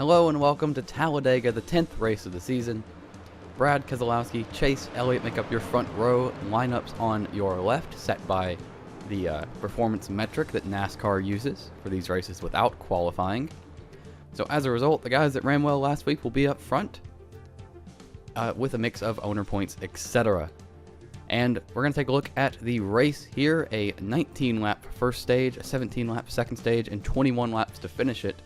Hello and welcome to Talladega, the 10th race of the season. Brad Keselowski, Chase Elliott make up your front row. Lineups on your left, set by the performance metric that NASCAR uses for these races without qualifying. So as a result, the guys that ran well last week will be up front with a mix of owner points, etc. And we're going to take a look at the race here, a 19-lap first stage, a 17-lap second stage, and 21 laps to finish it.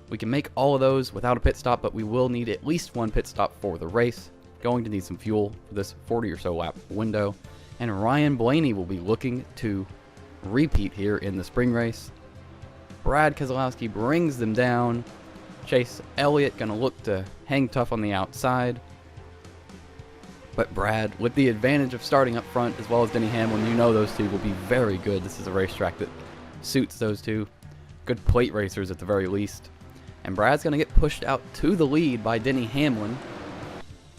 We can make all of those without a pit stop, but we will need at least one pit stop for the race. Going to need some fuel for this 40 or so lap window. And Ryan Blaney will be looking to repeat here in the spring race. Brad Keselowski brings them down. Chase Elliott going to look to hang tough on the outside. But Brad, with the advantage of starting up front, as well as Denny Hamlin, you know those two will be very good. This is a racetrack that suits those two. Good plate racers at the very least. And Brad's going to get pushed out to the lead by Denny Hamlin.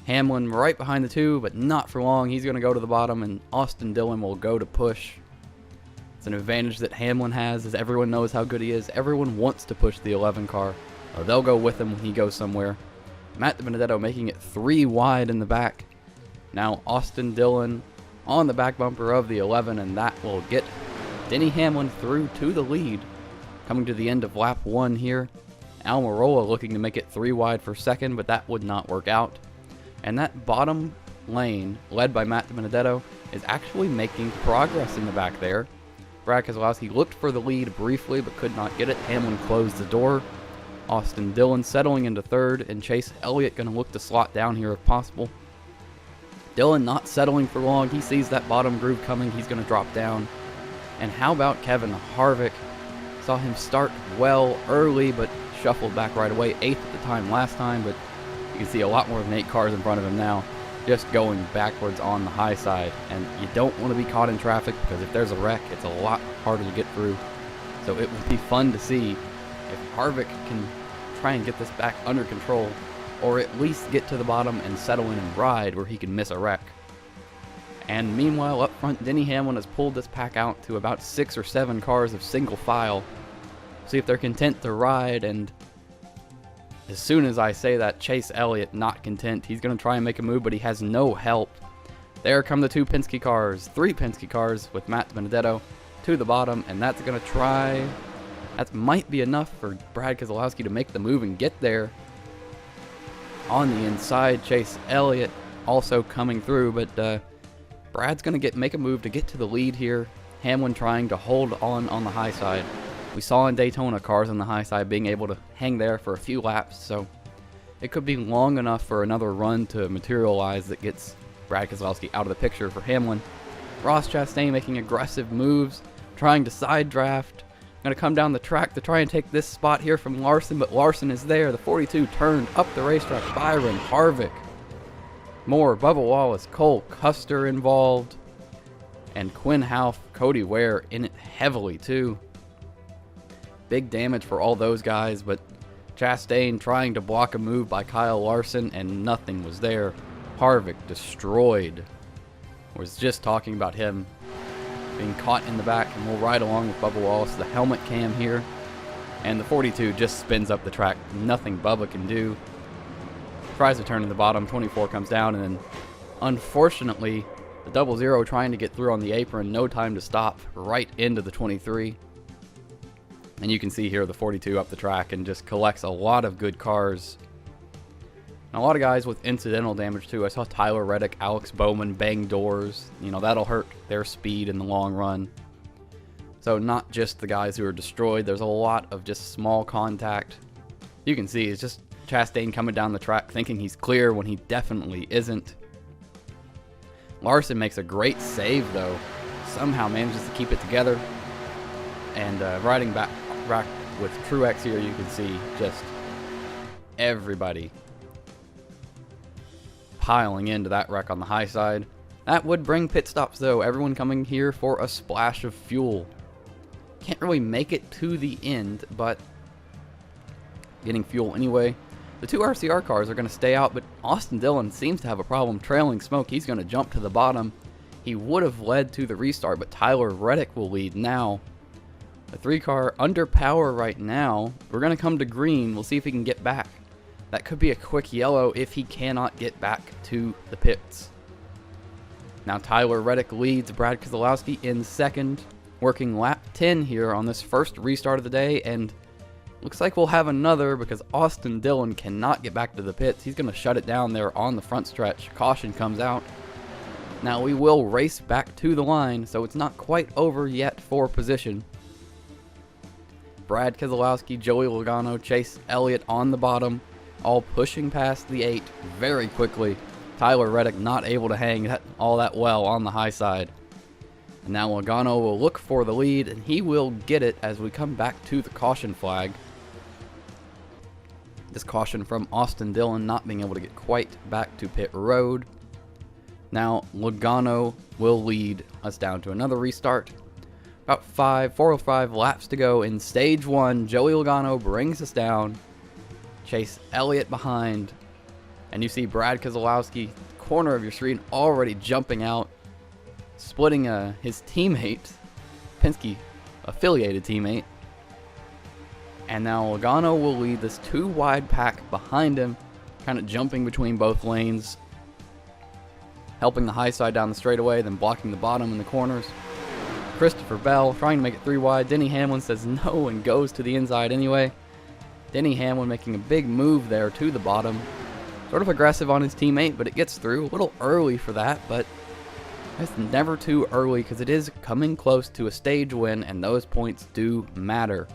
Hamlin right behind the two, but not for long. He's going to go to the bottom, and Austin Dillon will go to push. It's an advantage that Hamlin has, as everyone knows how good he is. Everyone wants to push the 11 car, or they'll go with him when he goes somewhere. Matt DiBenedetto making it 3 wide in the back. Now Austin Dillon on the back bumper of the 11, and that will get Denny Hamlin through to the lead. Coming to the end of lap 1 here. Almirola looking to make it 3 wide for second, but that would not work out. And that bottom lane, led by Matt DiBenedetto, is actually making progress in the back there. Brad Keselowski looked for the lead briefly, but could not get it. Hamlin closed the door. Austin Dillon settling into third, and Chase Elliott going to look to slot down here if possible. Dillon not settling for long. He sees that bottom groove coming. He's going to drop down. And how about Kevin Harvick? Saw him start well early, but shuffled back right away. 8th at the time last time, but you can see a lot more than 8 cars in front of him now, just going backwards on the high side. And you don't want to be caught in traffic, because if there's a wreck, it's a lot harder to get through. So it would be fun to see if Harvick can try and get this back under control, or at least get to the bottom and settle in and ride where he can miss a wreck. And meanwhile, up front, Denny Hamlin has pulled this pack out to about 6 or 7 cars of single file. See if they're content to ride, and as soon as I say that, Chase Elliott not content. He's going to try and make a move, but he has no help. There come the 2 Penske cars, 3 Penske cars with Matt DiBenedetto to the bottom, and that's going to try. That might be enough for Brad Keselowski to make the move and get there. On the inside, Chase Elliott also coming through, but Brad's going to make a move to get to the lead here. Hamlin trying to hold on the high side. We saw in Daytona cars on the high side being able to hang there for a few laps, so it could be long enough for another run to materialize that gets Brad Keselowski out of the picture for Hamlin. Ross Chastain making aggressive moves, trying to side draft. Going to come down the track to try and take this spot here from Larson, but Larson is there. The 42 turned up the racetrack. Byron Harvick. More Bubba Wallace, Cole Custer involved, and Quinn Houff, Cody Ware in it heavily too. Big damage for all those guys, but Chastain trying to block a move by Kyle Larson, and nothing was there. Harvick destroyed. Was just talking about him being caught in the back, and we'll ride along with Bubba Wallace. The helmet cam here, and the 42 just spins up the track. Nothing Bubba can do. Tries to turn in the bottom. 24 comes down, and then unfortunately the 00 trying to get through on the apron. No time to stop. Right into the 23. And you can see here the 42 up the track and just collects a lot of good cars. And a lot of guys with incidental damage too. I saw Tyler Reddick, Alex Bowman bang doors. You know, that'll hurt their speed in the long run. So not just the guys who are destroyed. There's a lot of just small contact. You can see it's just Chastain coming down the track thinking he's clear when he definitely isn't. Larson makes a great save though. Somehow manages to keep it together. And riding back with Truex here, you can see just everybody piling into that wreck on the high side. That would bring pit stops though. Everyone coming here for a splash of fuel. Can't really make it to the end, but getting fuel anyway. The 2 RCR cars are going to stay out, but Austin Dillon seems to have a problem trailing smoke. He's going to jump to the bottom. He would have led to the restart, but Tyler Reddick will lead now. The 3 car under power right now. We're going to come to green. We'll see if he can get back. That could be a quick yellow if he cannot get back to the pits. Now Tyler Reddick leads Brad Keselowski in second, working lap 10 here on this first restart of the day, and looks like we'll have another because Austin Dillon cannot get back to the pits. He's going to shut it down there on the front stretch. Caution comes out. Now we will race back to the line, so it's not quite over yet for position. Brad Keselowski, Joey Logano, Chase Elliott on the bottom, all pushing past the 8 very quickly. Tyler Reddick not able to hang all that well on the high side. And now Logano will look for the lead, and he will get it as we come back to the caution flag. This caution from Austin Dillon not being able to get quite back to pit road. Now Logano will lead us down to another restart. About 4 or 5 laps to go in stage 1. Joey Logano brings us down. Chase Elliott behind. And you see Brad Keselowski, corner of your screen, already jumping out, splitting his teammate, Penske affiliated teammate. And now Logano will lead this 2 wide pack behind him, kind of jumping between both lanes, helping the high side down the straightaway, then blocking the bottom in the corners. Christopher Bell trying to make it 3 wide. Denny Hamlin says no and goes to the inside anyway. Denny Hamlin making a big move there to the bottom. Sort of aggressive on his teammate, but it gets through. A little early for that, but it's never too early because it is coming close to a stage win, and those points do matter.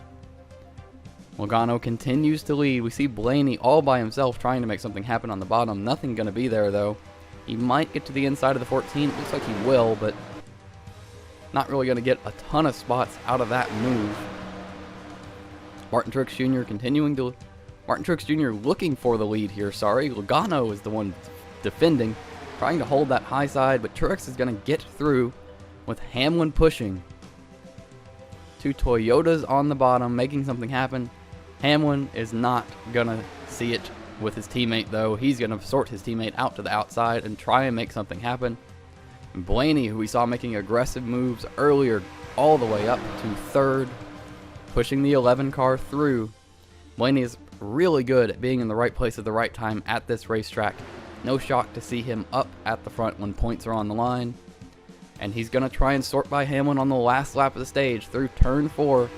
Logano continues to lead. We see Blaney all by himself trying to make something happen on the bottom. Nothing going to be there, though. He might get to the inside of the 14. It looks like he will, but not really going to get a ton of spots out of that move. Martin Truex Jr. Martin Truex Jr. looking for the lead here, sorry. Logano is the one defending, trying to hold that high side, but Truex is going to get through with Hamlin pushing. 2 Toyotas on the bottom, making something happen. Hamlin is not going to see it with his teammate, though. He's going to sort his teammate out to the outside and try and make something happen. And Blaney, who we saw making aggressive moves earlier, all the way up to 3rd, pushing the 11 car through. Blaney is really good at being in the right place at the right time at this racetrack. No shock to see him up at the front when points are on the line. And he's going to try and sort by Hamlin on the last lap of the stage through turn 4.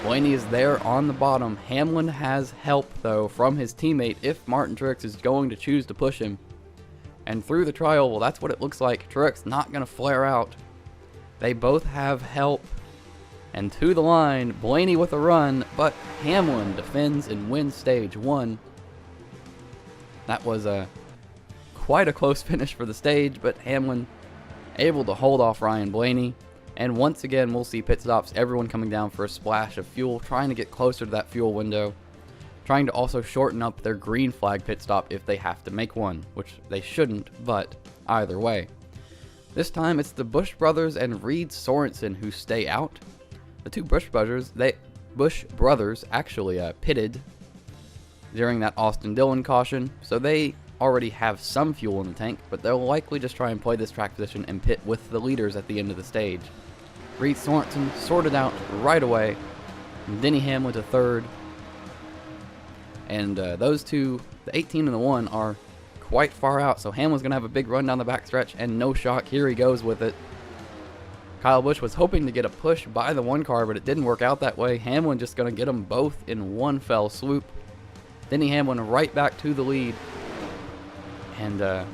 Blaney is there on the bottom. Hamlin has help, though, from his teammate if Martin Truex is going to choose to push him. And through the trial, well, that's what it looks like. Truex not going to flare out. They both have help. And to the line, Blaney with a run, but Hamlin defends and wins stage 1. That was quite a close finish for the stage, but Hamlin able to hold off Ryan Blaney. And once again, we'll see pit stops, everyone coming down for a splash of fuel, trying to get closer to that fuel window, trying to also shorten up their green flag pit stop if they have to make one, which they shouldn't, but either way. This time, it's the Busch brothers and Reed Sorensen who stay out. The 2 Busch brothers actually pitted during that Austin Dillon caution, so they already have some fuel in the tank, but they'll likely just try and play this track position and pit with the leaders at the end of the stage. Reed Sorensen sorted out right away, and Denny Hamlin to 3rd, and those 2, the 18 and the 1, are quite far out, so Hamlin's going to have a big run down the backstretch, and no shock, here he goes with it. Kyle Busch was hoping to get a push by the 1 car, but it didn't work out that way. Hamlin just going to get them both in one fell swoop. Denny Hamlin right back to the lead. And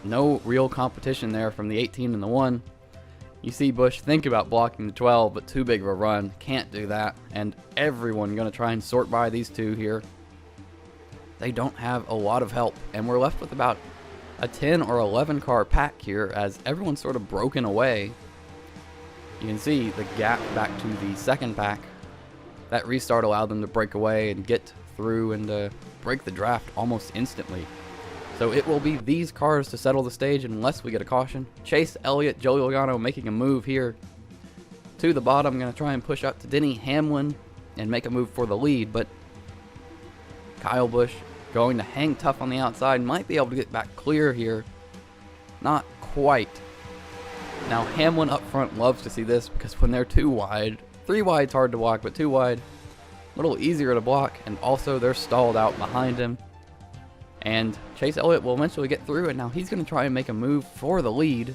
no real competition there from the 18 and the 1. You see Busch think about blocking the 12, but too big of a run. Can't do that. And everyone going to try and sort by these 2 here. They don't have a lot of help. And we're left with about a 10 or 11 car pack here as everyone's sort of broken away. You can see the gap back to the 2nd pack. That restart allowed them to break away and get through and break the draft almost instantly. So it will be these cars to settle the stage unless we get a caution. Chase Elliott, Joey Logano making a move here to the bottom. Going to try and push up to Denny Hamlin and make a move for the lead, but Kyle Busch going to hang tough on the outside. Might be able to get back clear here. Not quite. Now Hamlin up front loves to see this because when they're 2 wide, 3 wide's hard to block, but 2 wide, a little easier to block, and also they're stalled out behind him. And Chase Elliott will eventually get through, and now he's going to try and make a move for the lead.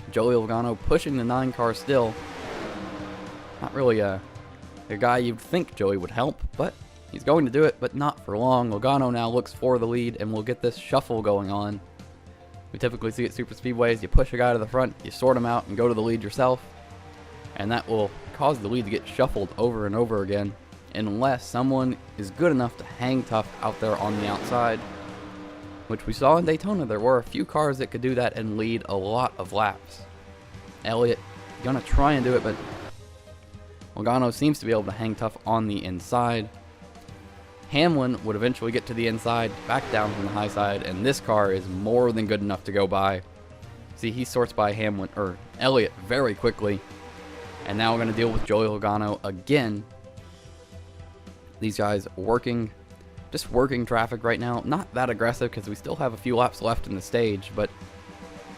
Joey Logano pushing the 9 car still. Not really a guy you'd think Joey would help, but he's going to do it, but not for long. Logano now looks for the lead, and we'll get this shuffle going on. We typically see at super speedways, you push a guy to the front, you sort him out, and go to the lead yourself. And that will cause the lead to get shuffled over and over again, unless someone is good enough to hang tough out there on the outside, which we saw in Daytona. There were a few cars that could do that and lead a lot of laps. Elliott gonna try and do it, but Logano seems to be able to hang tough on the inside. Hamlin would eventually get to the inside, back down from the high side, and this car is more than good enough to go by. See, he sorts by Elliott very quickly, and now we're going to deal with Joey Logano again. These guys just working traffic right now. Not that aggressive because we still have a few laps left in the stage, but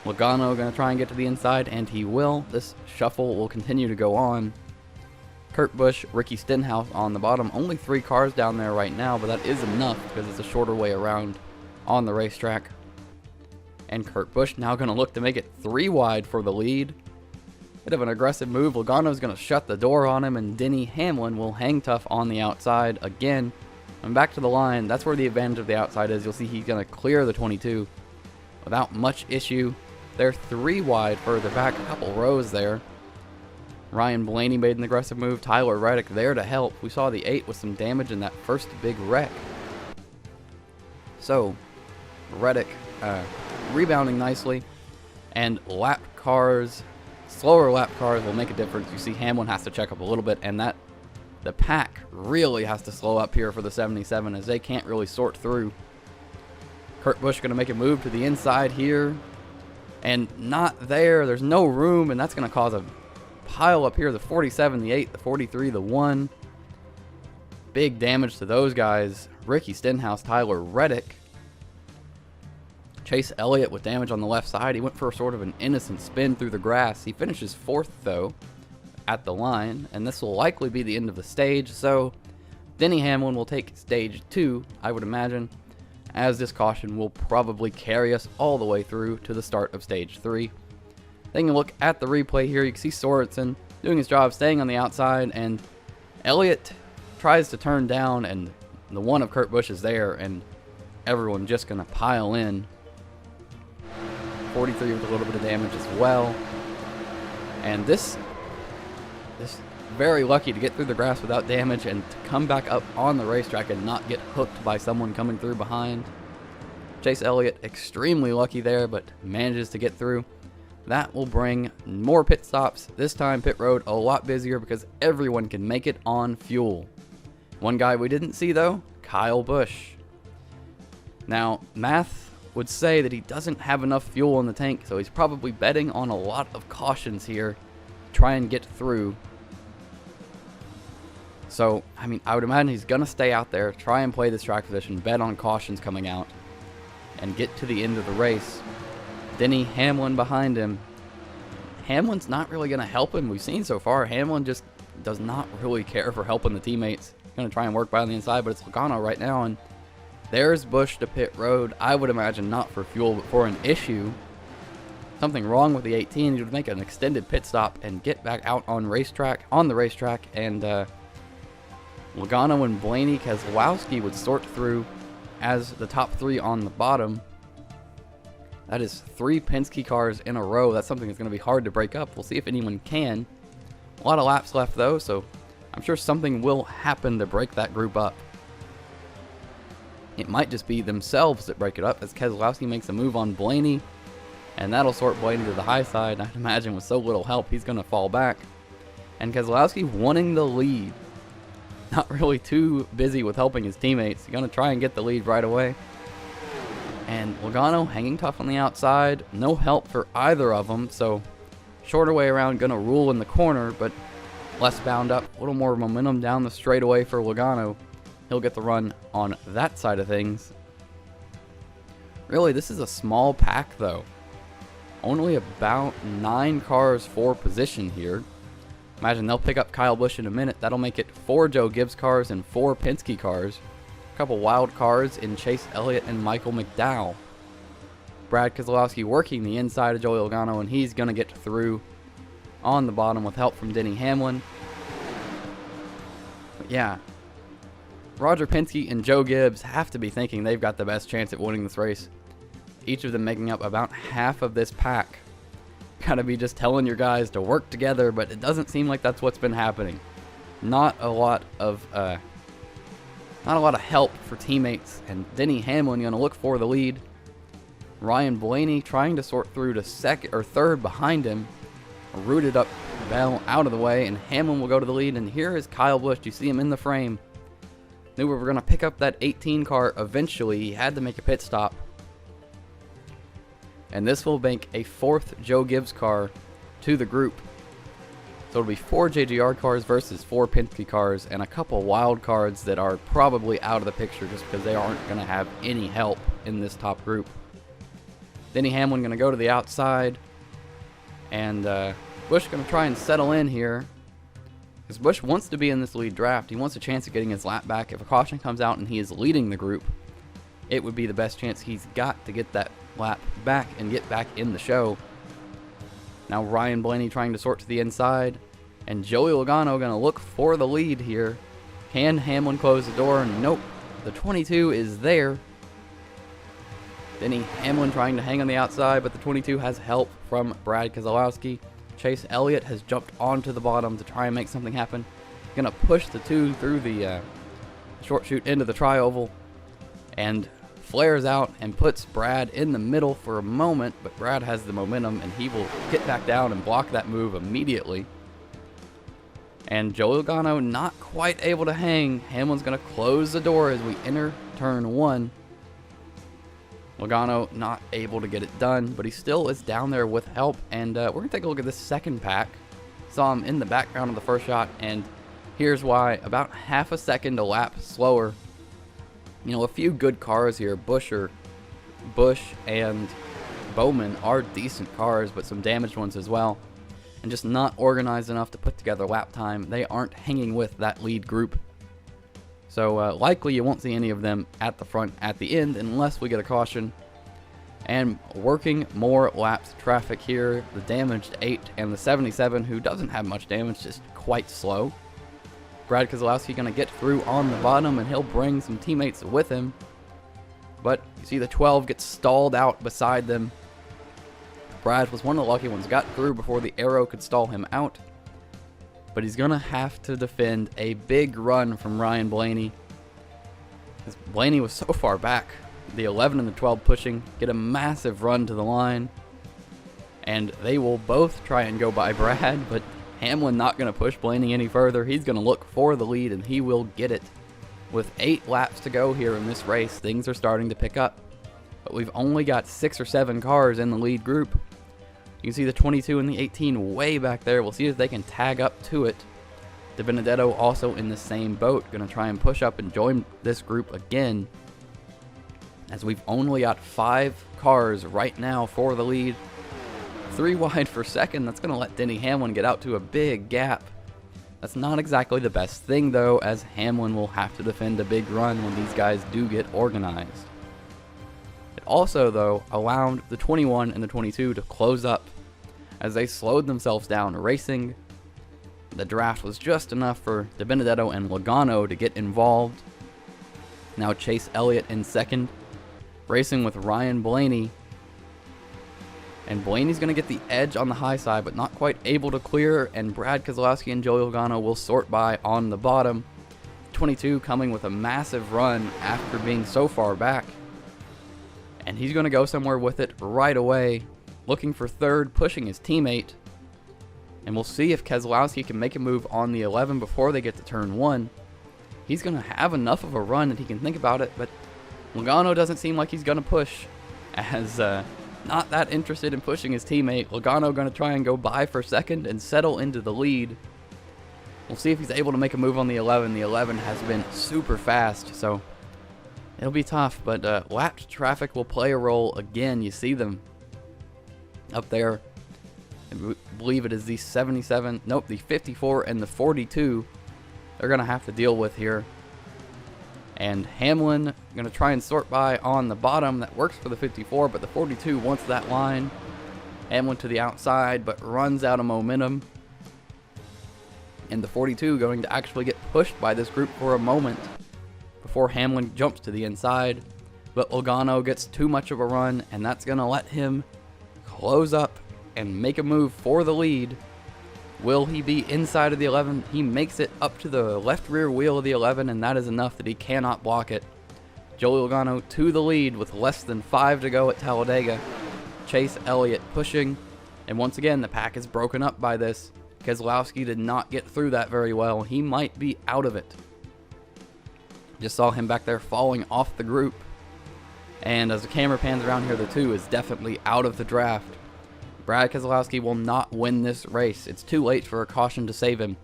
Logano going to try and get to the inside, and he will. This shuffle will continue to go on. Kurt Busch, Ricky Stenhouse on the bottom. Only 3 cars down there right now, but that is enough because it's a shorter way around on the racetrack. And Kurt Busch now going to look to make it 3 wide for the lead. Bit of an aggressive move. Logano's going to shut the door on him, and Denny Hamlin will hang tough on the outside again. And back to the line. That's where the advantage of the outside is. You'll see he's going to clear the 22 without much issue. They're 3 wide further back, a couple rows there. Ryan Blaney made an aggressive move. Tyler Reddick there to help. We saw the 8 with some damage in that first big wreck. So, Reddick rebounding nicely. And lap cars, slower lap cars will make a difference. You see Hamlin has to check up a little bit, and the pack really has to slow up here for the 77 as they can't really sort through. Kurt Busch going to make a move to the inside here. And not there. There's no room, and that's going to cause a pile up here. The 47, the 8, the 43, the 1. Big damage to those guys. Ricky Stenhouse, Tyler Reddick. Chase Elliott with damage on the left side. He went for sort of an innocent spin through the grass. He finishes 4th, though, at the line, and this will likely be the end of the stage. So Denny Hamlin will take stage 2, I would imagine, as this caution will probably carry us all the way through to the start of stage 3. Taking a look at the replay here, you can see Sorensen doing his job, staying on the outside, and Elliott tries to turn down, and the 1 of Kurt Busch is there, and everyone just going to pile in. 43 with a little bit of damage as well. And this very lucky to get through the grass without damage and to come back up on the racetrack and not get hooked by someone coming through behind. Chase Elliott extremely lucky there, but manages to get through. That will bring more pit stops. This time pit road a lot busier because everyone can make it on fuel. One guy we didn't see though, Kyle Busch. Now, math would say that he doesn't have enough fuel in the tank, so he's probably betting on a lot of cautions here to try and get through. So, I mean, I would imagine he's going to stay out there, try and play this track position, bet on cautions coming out, and get to the end of the race. Denny Hamlin behind him. Hamlin's not really going to help him. We've seen so far, Hamlin just does not really care for helping the teammates. He's going to try and work by on the inside, but it's Logano right now, and there's Busch to pit road. I would imagine not for fuel, but for an issue. Something wrong with the 18. You'd make an extended pit stop and get back out on the racetrack, and Logano and Blaney Keselowski would sort through as the top 3 on the bottom. That is 3 Penske cars in a row. That's something that's going to be hard to break up. We'll see if anyone can. A lot of laps left, though, so I'm sure something will happen to break that group up. It might just be themselves that break it up as Keselowski makes a move on Blaney, and that'll sort Blaney to the high side. I'd imagine with so little help, he's going to fall back. And Keselowski wanting the lead. Not really too busy with helping his teammates. He's going to try and get the lead right away. And Logano hanging tough on the outside. No help for either of them, so shorter way around, going to rule in the corner, but less bound up. A little more momentum down the straightaway for Logano. He'll get the run on that side of things. Really, this is a small pack, though. Only about 9 cars for position here. Imagine they'll pick up Kyle Busch in a minute. That'll make it 4 Joe Gibbs cars and 4 Penske cars. A couple wild cards in Chase Elliott and Michael McDowell. Brad Keselowski working the inside of Joey Logano, and he's going to get through on the bottom with help from Denny Hamlin. But yeah, Roger Penske and Joe Gibbs have to be thinking they've got the best chance at winning this race. Each of them making up about half of this pack. Gotta be just telling your guys to work together, but it doesn't seem like that's what's been happening. Not a lot of help for teammates, and Denny Hamlin gonna look for the lead. Ryan Blaney trying to sort through to second or third behind him. Rooted up Bell out of the way, and Hamlin will go to the lead. And here is Kyle Busch. You see him in the frame. Knew we were gonna pick up that 18 car eventually. He had to make a pit stop. And this will make a 4th Joe Gibbs car to the group. So it'll be 4 JGR cars versus 4 Penske cars, and a couple wild cards that are probably out of the picture just because they aren't going to have any help in this top group. Denny Hamlin going to go to the outside, and Busch going to try and settle in here. Because Busch wants to be in this lead draft. He wants a chance of getting his lap back. If a caution comes out and he is leading the group, it would be the best chance he's got to get that lap back and get back in the show. Now Ryan Blaney trying to sort to the inside, and Joey Logano going to look for the lead here. Can Hamlin close the door? Nope. The 22 is there. Denny Hamlin trying to hang on the outside, but the 22 has help from Brad Keselowski. Chase Elliott has jumped onto the bottom to try and make something happen. Going to push the 2 through the short chute into the tri-oval, and flares out and puts Brad in the middle for a moment, but Brad has the momentum and he will get back down and block that move immediately. And Joey Logano not quite able to hang. Hamlin's going to close the door as we enter turn 1. Logano not able to get it done, but he still is down there with help. And we're going to take a look at this second pack. Saw him in the background of the first shot, and here's why. About half a second a lap slower. You know, a few good cars here. Busch and Bowman are decent cars, but some damaged ones as well. And just not organized enough to put together lap time. They aren't hanging with that lead group. So likely you won't see any of them at the front at the end unless we get a caution. And working more laps traffic here. The damaged 8 and the 77, who doesn't have much damage, just quite slow. Brad Keselowski going to get through on the bottom, and he'll bring some teammates with him. But you see the 12 gets stalled out beside them. Brad was one of the lucky ones, got through before the arrow could stall him out. But he's going to have to defend a big run from Ryan Blaney. Because Blaney was so far back. The 11 and the 12 pushing, get a massive run to the line. And they will both try and go by Brad, but Hamlin not going to push Blaney any further. He's going to look for the lead, and he will get it. With 8 laps to go here in this race, things are starting to pick up. But we've only got 6 or 7 cars in the lead group. You can see the 22 and the 18 way back there. We'll see if they can tag up to it. DiBenedetto also in the same boat. Going to try and push up and join this group again. As we've only got 5 cars right now for the lead. 3 wide for second. That's going to let Denny Hamlin get out to a big gap. That's not exactly the best thing, though, as Hamlin will have to defend a big run when these guys do get organized. It also, though, allowed the 21 and the 22 to close up as they slowed themselves down racing. The draft was just enough for DiBenedetto and Logano to get involved. Now Chase Elliott in second, racing with Ryan Blaney. And Blaney's going to get the edge on the high side, but not quite able to clear. And Brad Keselowski and Joey Logano will sort by on the bottom. 22 coming with a massive run after being so far back. And he's going to go somewhere with it right away. Looking for third, pushing his teammate. And we'll see if Keselowski can make a move on the 11 before they get to turn 1. He's going to have enough of a run that he can think about it, but Logano doesn't seem like he's going to push, as not that interested in pushing his teammate. Logano going to try and go by for second and settle into the lead. We'll see if he's able to make a move on the 11. The 11 has been super fast, so it'll be tough, but lapped traffic will play a role again. You see them up there. I believe it is the 77, nope, the 54 and the 42 they're going to have to deal with here. And Hamlin going to try and sort by on the bottom. That works for the 54, but the 42 wants that line. Hamlin to the outside, but runs out of momentum. And the 42 going to actually get pushed by this group for a moment before Hamlin jumps to the inside. But Logano gets too much of a run, and that's going to let him close up and make a move for the lead. Will he be inside of the 11? He makes it up to the left rear wheel of the 11, and that is enough that he cannot block it. Joey Logano to the lead with less than 5 to go at Talladega. Chase Elliott pushing, and once again the pack is broken up by this. Keselowski did not get through that very well. He might be out of it. Just saw him back there falling off the group. And as the camera pans around here, the 2 is definitely out of the draft. Brad Keselowski will not win this race. It's too late for a caution to save him.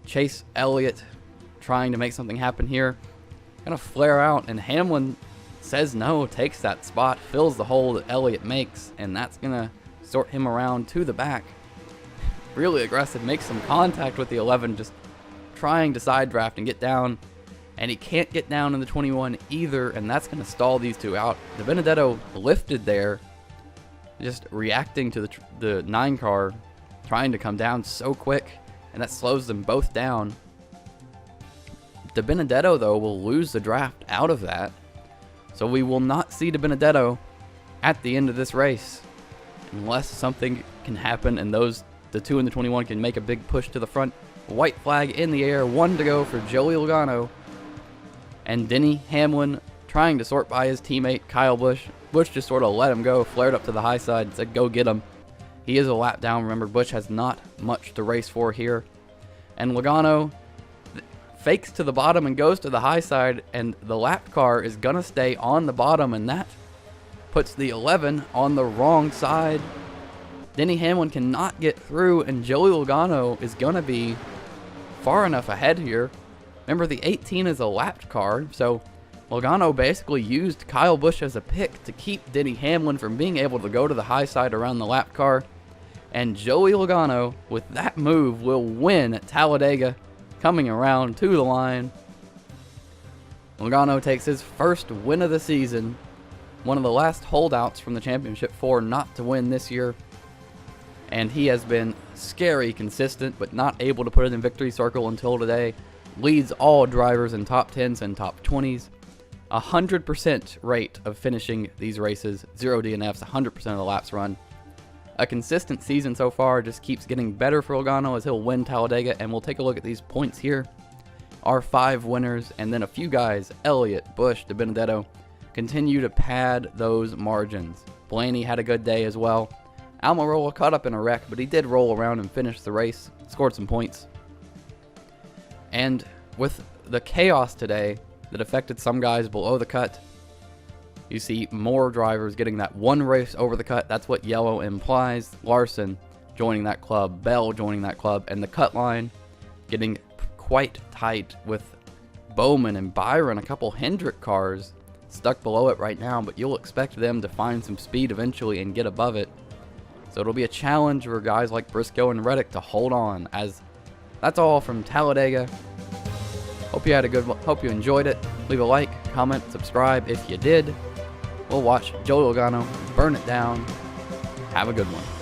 Chase Elliott trying to make something happen here. Gonna flare out, and Hamlin says no, takes that spot, fills the hole that Elliott makes, and that's gonna sort him around to the back. Really aggressive, makes some contact with the 11, just trying to side draft and get down. And he can't get down in the 21 either, and that's gonna stall these 2 out. De Benedetto lifted there, just reacting to the 9 car trying to come down so quick, and that slows them both down. De Benedetto, though, will lose the draft out of that, so we will not see De Benedetto at the end of this race unless something can happen and the 2 and the 21 can make a big push to the front. White flag in the air, 1 to go for Joey Logano, and Denny Hamlin trying to sort by his teammate Kyle Busch. Busch just sort of let him go, flared up to the high side and said, go get him. He is a lap down. Remember, Busch has not much to race for here. And Logano fakes to the bottom and goes to the high side, and the lap car is going to stay on the bottom, and that puts the 11 on the wrong side. Denny Hamlin cannot get through, and Joey Logano is going to be far enough ahead here. Remember, the 18 is a lapped car, so Logano basically used Kyle Busch as a pick to keep Denny Hamlin from being able to go to the high side around the lap car. And Joey Logano, with that move, will win at Talladega, coming around to the line. Logano takes his first win of the season, one of the last holdouts from the championship for not to win this year. And he has been scary consistent, but not able to put it in victory circle until today. Leads all drivers in top 10s and top 20s. 100% rate of finishing these races, 0 DNFs, 100% of the laps run. A consistent season so far, just keeps getting better for Logano as he'll win Talladega, and we'll take a look at these points here. Our 5 winners, and then a few guys, Elliott, Busch, De Benedetto, continue to pad those margins. Blaney had a good day as well. Almirola caught up in a wreck, but he did roll around and finish the race, scored some points. And with the chaos today that affected some guys below the cut, you see more drivers getting that one race over the cut. That's what yellow implies. Larson joining that club, Bell joining that club, and the cut line getting quite tight with Bowman and Byron, a couple Hendrick cars stuck below it right now, but you'll expect them to find some speed eventually and get above it. So it'll be a challenge for guys like Briscoe and Reddick to hold on. As that's all from Talladega. Hope you enjoyed it. Leave a like, comment, subscribe if you did. We'll watch Joey Logano burn it down. Have a good one.